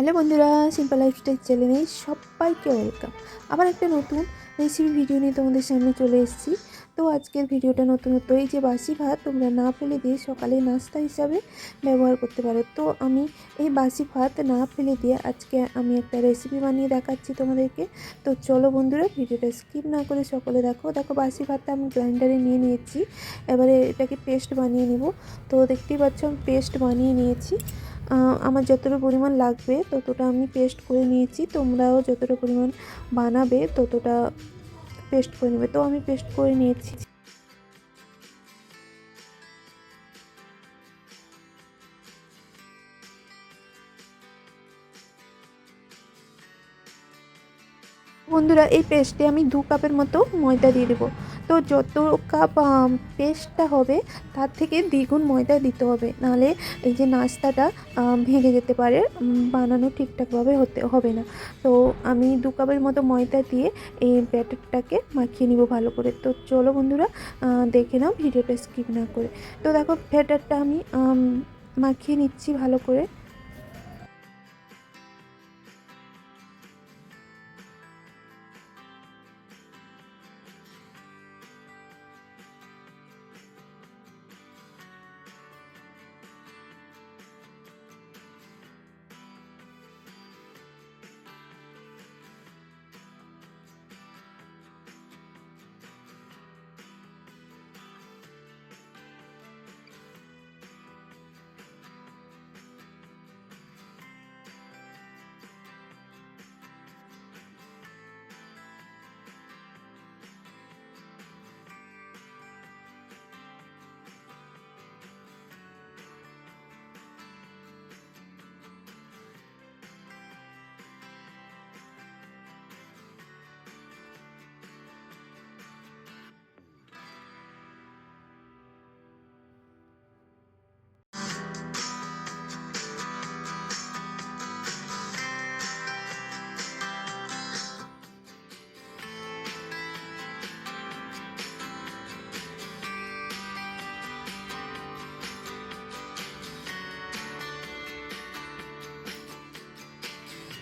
Hello বন্ধুরা, simple lifestyle চ্যানেলে সবাইকে ওয়েলকাম। আবার একটা নতুন রেসিপি ভিডিও নিয়ে তোমাদের সামনে চলে এসেছি। তো আজকের ভিডিওটা নতুনত্ব, এই যে বাসি ভাত তোমরা না ফেলে দিয়ে সকালে নাস্তা হিসাবে ব্যবহার করতে পারো। তো আমি এই বাসি ভাত না ফেলে দিয়ে আজকে আমি একটা রেসিপি বানিয়ে দেখাচ্ছি তোমাদেরকে। তো চলো বন্ধুরা, ভিডিওটা স্কিপ না করে সকলে দেখো। বাসি ভাতটা আমি গ্রাইন্ডারে নিয়ে নিয়েছি, এবারে এটাকে পেস্ট বানিয়ে নেব। তো দেখতেই পাচ্ছ আমি পেস্ট বানিয়ে নিয়েছি। আমার যতটা পরিমাণ লাগবে ততটা আমি পেস্ট করে নিয়েছি। তোমরাও যতটা পরিমাণ বানাবে ততটা পেস্ট করে নেবে। তো আমি পেস্ট করে নিয়েছি। বন্ধুরা, এই পেস্টে আমি 2 কাপের মতো ময়দা দিয়ে দেবো। তো যত কাপ পেস্টটা হবে তার থেকে দ্বিগুণ ময়দা দিতে হবে, নাহলে এই যে নাস্তাটা ভেঙে যেতে পারে, বানানো ঠিকঠাকভাবে হবে না। তো আমি 2 কাপের মতো ময়দা দিয়ে এই ব্যাটারটাকে মাখিয়ে নিব ভালো করে। তো চলো বন্ধুরা, দেখে নাও ভিডিওটা স্কিপ না করে। তো দেখো ব্যাটারটা আমি মাখিয়ে নিচ্ছি ভালো করে।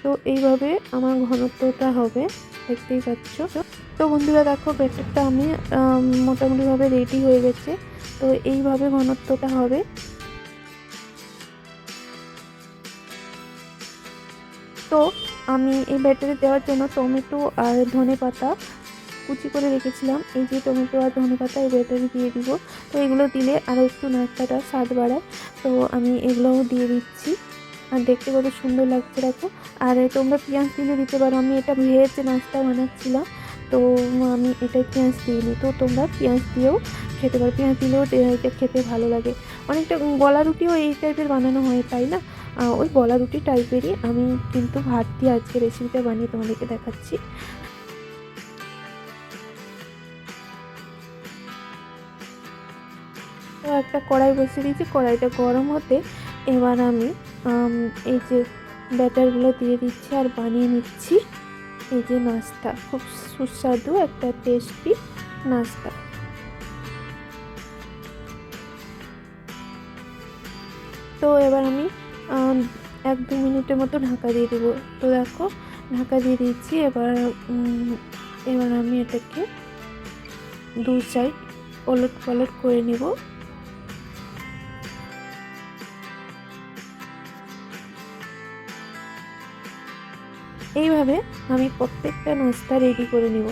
তো এইভাবে আমার ঘনত্বটা হবে, দেখতেই পাচ্ছ। তো বন্ধুরা দেখো, ব্যাটারটা আমি মোটামুটিভাবে রেডি হয়ে গেছে। তো এইভাবে ঘনত্বটা হবে। তো আমি এই ব্যাটারে দেওয়ার জন্য টমেটো আর ধনেপাতা কুচি করে রেখেছিলাম। এই যে টমেটো আর ধনেপাতা এই ব্যাটারে দিয়ে দিব। তো এগুলো দিলে আরও একটু নাস্তাটা স্বাদ বাড়ায়। তো আমি এগুলোও দিয়ে দিচ্ছি, আর দেখতে কত সুন্দর লাগছে দেখো। আর তোমরা পেঁয়াজ দিলে দিতে পারো, আমি এটা ভেজ নাস্তা বানাচ্ছিলাম তো আমি এটাই পেঁয়াজ দিইনি। তো তোমরা পেঁয়াজ দিয়েও খেতে পারো, পেঁয়াজ দিলেও এটা খেতে ভালো লাগে। অনেকটা গলা রুটিও এই টাইপের বানানো হয়, তাই না? ওই গলা রুটি টাইপেরই আমি কিন্তু ভাত দিয়ে আজকে রেসিপিটা বানিয়ে তোমাদেরকে দেখাচ্ছি। তো একটা কড়াই বসিয়ে দিয়েছি, কড়াইটা গরম হতে এবার আমি এই যে ব্যাটারগুলো দিয়ে দিচ্ছি আর বানিয়ে নিচ্ছি এই যে নাস্তা, খুব সুস্বাদু একটা টেস্টি নাস্তা। তো এবার আমি 1-2 মিনিটের মতো ঢাকা দিয়ে দেবো। তো দেখো ঢাকা দিয়ে দিচ্ছি। এবার আমি এটাকে 2 সাইড ওলট পালট করে নেব। এইভাবে আমি প্রত্যেকটা নাস্তা রেডি করে নেব।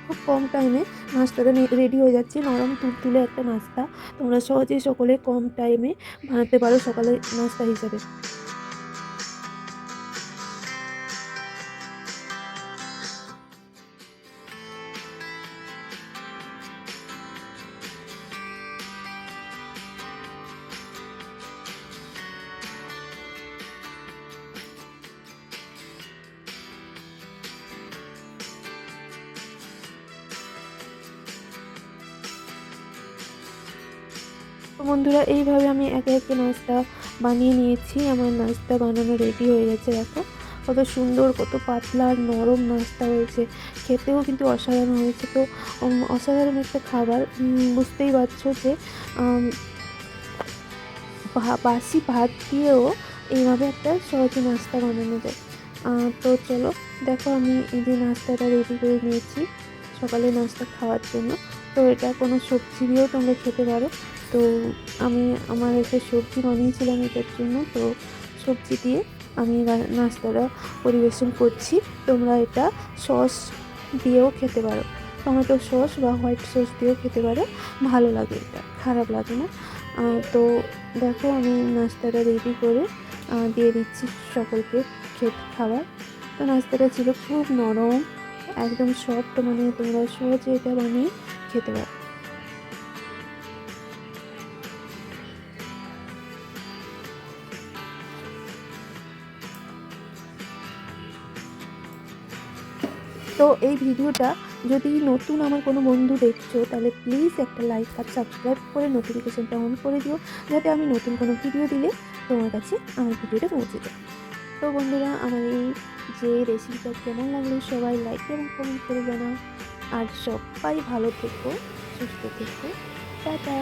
খুব কম টাইমে নাস্তাটা রেডি হয়ে যাচ্ছে, নরম তুলতুলে একটা নাস্তা। তোমরা সহজেই সকলে কম টাইমে বানাতে পারো সকালে নাস্তা হিসাবে। তো বন্ধুরা, এইভাবে আমি একে একে নাস্তা বানিয়ে নিয়েছি। আমার নাস্তা বানানো রেডি হয়ে গেছে দেখো। কত সুন্দর, কত পাতলা আর নরম নাস্তা হয়েছে, খেতেও কিন্তু অসাধারণ হয়েছে। তো অসাধারণ একটা খাবার, বুঝতেই পারছো যে বাসি ভাত দিয়েও এইভাবে একটা সহজে নাস্তা বানানো যায়। তো চলো দেখো, আমি এই যে নাস্তাটা রেডি করে নিয়েছি সকালে নাস্তা খাওয়ার জন্য। তো এটা কোনো সবজি দিয়েও তোমরা খেতে পারো। তো আমি আমার একটা সবজি বানিয়েছিলাম এটার জন্য, তো সবজি দিয়ে আমি নাস্তাটা পরিবেশন করছি। তোমরা এটা সস দিয়েও খেতে পারো, টমেটো সস বা হোয়াইট সস দিয়েও খেতে পারো, ভালো লাগে, এটা খারাপ লাগে না। তো দেখো, আমি নাস্তাটা রেডি করে দিয়ে দিচ্ছি সকলকে খাবার। তো নাস্তাটা ছিল খুব নরম, একদম সফট, মানে তোমরা সহজে এটা বানিয়ে খেতে পারো। তো এই ভিডিওটা যদি নতুন আমার কোনো বন্ধু দেখছো, তাহলে প্লিজ একটা লাইক আর সাবস্ক্রাইব করে নোটিফিকেশানটা অন করে দিও, যাতে আমি নতুন কোনো ভিডিও দিলে তোমার কাছে আমার ভিডিওটা পৌঁছে যায়। তো বন্ধুরা, আমার এই যে রেসিপিটা কেমন লাগলো সবাই লাইক এবং কমেন্ট করে জানাও। আর সবাই ভালো থেকো, সুস্থ থেকো, টাটা।